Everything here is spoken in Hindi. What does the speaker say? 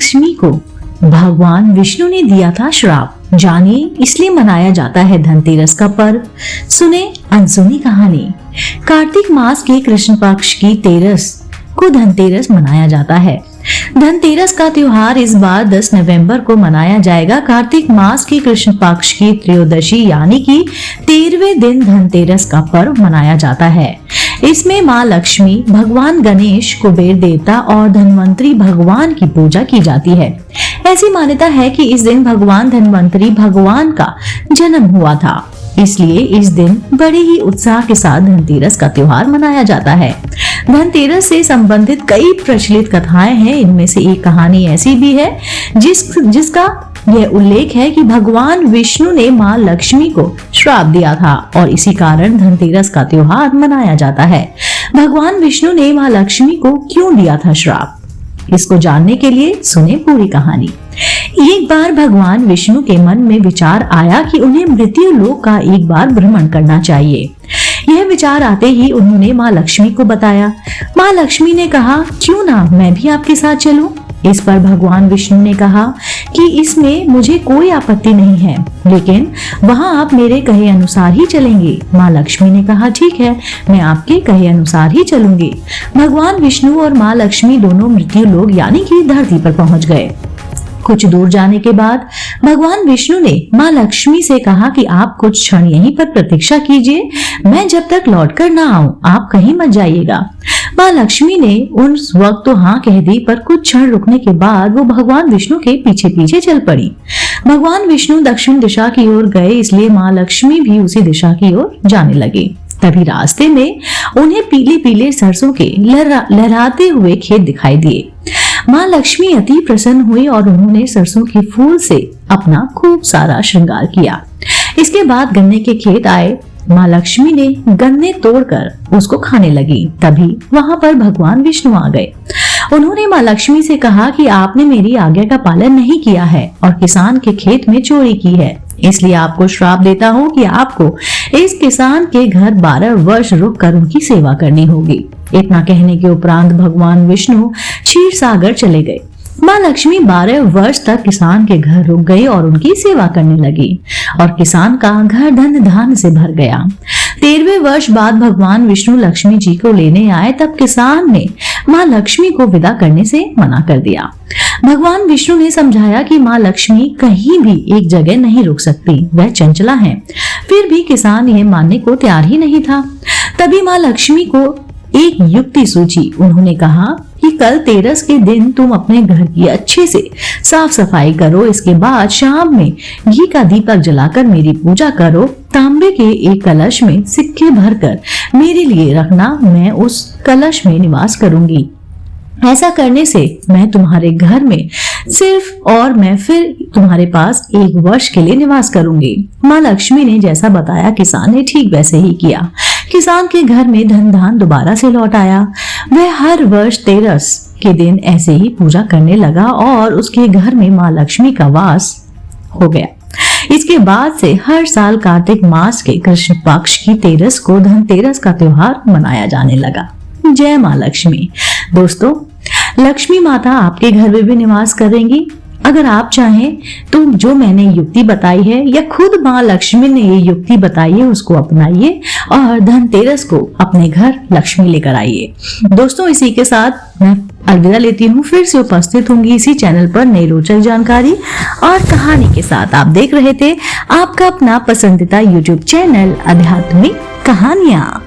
लक्ष्मी को भगवान विष्णु ने दिया था श्राप। जानिए इसलिए मनाया जाता है धनतेरस का पर्व। सुने अनसुनी कहानी। कार्तिक मास के कृष्ण पक्ष की तेरस को धनतेरस मनाया जाता है। धनतेरस का त्योहार इस बार 10 नवंबर को मनाया जाएगा। कार्तिक मास की कृष्ण पक्ष की त्रयोदशी यानी कि 13वें दिन धनतेरस का पर्व मनाया जाता है। इसमें माँ लक्ष्मी, भगवान गणेश, कुबेर देवता और धन्वंतरी भगवान की पूजा की जाती है। ऐसी मान्यता है कि इस दिन भगवान धन्वंतरी भगवान का जन्म हुआ था, इसलिए इस दिन बड़े ही उत्साह के साथ धनतेरस का त्योहार मनाया जाता है। धनतेरस से संबंधित कई प्रचलित कथाएं हैं। इनमें से एक कहानी ऐसी भी है जिसका यह उल्लेख है कि भगवान विष्णु ने माँ लक्ष्मी को श्राप दिया था और इसी कारण धनतेरस का त्योहार मनाया जाता है। भगवान विष्णु ने माँ लक्ष्मी को क्यों दिया था श्राप, इसको जानने के लिए सुने पूरी कहानी। एक बार भगवान विष्णु के मन में विचार आया कि उन्हें मृत्यु लोक का एक बार भ्रमण करना चाहिए। यह विचार आते ही उन्होंने माँ लक्ष्मी को बताया। माँ लक्ष्मी ने कहा, क्यों ना मैं भी आपके साथ चलूं। इस पर भगवान विष्णु ने कहा कि इसमें मुझे कोई आपत्ति नहीं है, लेकिन वहां आप मेरे कहे अनुसार ही चलेंगे। माँ लक्ष्मी ने कहा, ठीक है, मैं आपके कहे अनुसार ही चलूंगी। भगवान विष्णु और माँ लक्ष्मी दोनों मृत्यु लोक यानी कि धरती पर पहुंच गए। कुछ दूर जाने के बाद भगवान विष्णु ने माँ लक्ष्मी से कहा कि आप कुछ क्षण यहीं पर प्रतीक्षा कीजिए, मैं जब तक लौट कर ना आऊं आप कहीं मत जाइएगा। माँ लक्ष्मी ने उस वक्त तो हाँ कह दी, पर कुछ क्षण रुकने के बाद वो भगवान विष्णु के पीछे पीछे चल पड़ी। भगवान विष्णु दक्षिण दिशा की ओर गए, इसलिए माँ लक्ष्मी भी उसी दिशा की ओर जाने लगी। तभी रास्ते में उन्हें पीले पीले सरसों के लहराते हुए खेत दिखाई दिए। माँ लक्ष्मी अति प्रसन्न हुई और उन्होंने सरसों के फूल से अपना खूब सारा श्रृंगार किया। इसके बाद गन्ने के खेत आए। माँ लक्ष्मी ने गन्ने तोड़कर उसको खाने लगी। तभी वहां पर भगवान विष्णु आ गए। उन्होंने माँ लक्ष्मी से कहा कि आपने मेरी आज्ञा का पालन नहीं किया है और किसान के खेत में चोरी की है, इसलिए आपको श्राप देता हूँ कि आपको इस किसान के घर 12 वर्ष रुक कर उनकी सेवा करनी होगी। इतना कहने के उपरांत भगवान विष्णु क्षीर सागर चले गए। माँ लक्ष्मी 12 वर्ष तक किसान के घर रुक गई और उनकी सेवा करने लगी और किसान का घर धन धान्य से भर गया। 13वें वर्ष बाद भगवान विष्णु लक्ष्मी जी को लेने आए, तब किसान ने माँ लक्ष्मी को विदा करने से मना कर दिया। भगवान विष्णु ने समझाया कि माँ लक्ष्मी कहीं भी एक जगह नहीं रुक सकती, वह चंचला हैं। फिर भी किसान यह मानने को तैयार ही नहीं था। तभी माँ लक्ष्मी को एक युक्ति सूझी। उन्होंने कहा कि कल तेरस के दिन तुम अपने घर की अच्छे से साफ सफाई करो, इसके बाद शाम में घी का दीपक जलाकर मेरी पूजा करो। तांबे के एक कलश में सिक्के भरकर मेरे लिए रखना, मैं उस कलश में निवास करूंगी। ऐसा करने से मैं तुम्हारे घर में सिर्फ और मैं फिर तुम्हारे पास 1 वर्ष के लिए निवास करूंगी। माँ लक्ष्मी ने जैसा बताया किसान ने ठीक वैसे ही किया। किसान के घर में धन धान दोबारा से लौट आया। वह हर वर्ष तेरस के दिन ऐसे ही पूजा करने लगा और उसके घर में माँ लक्ष्मी का वास हो गया। इसके बाद से हर साल कार्तिक मास के कृष्ण पक्ष की तेरस को धनतेरस का त्योहार मनाया जाने लगा। जय माँ लक्ष्मी। दोस्तों, लक्ष्मी माता आपके घर में भी निवास करेंगी। अगर आप चाहें तो जो मैंने युक्ति बताई है या खुद माँ लक्ष्मी ने ये युक्ति बताई है उसको अपनाइए और धनतेरस को अपने घर लक्ष्मी लेकर आइए। दोस्तों, इसी के साथ मैं अलविदा लेती हूँ। फिर से उपस्थित होंगी इसी चैनल पर नई रोचक जानकारी और कहानी के साथ। आप देख रहे थे आपका अपना पसंदीदा YouTube चैनल आध्यात्मिक कहानियाँ।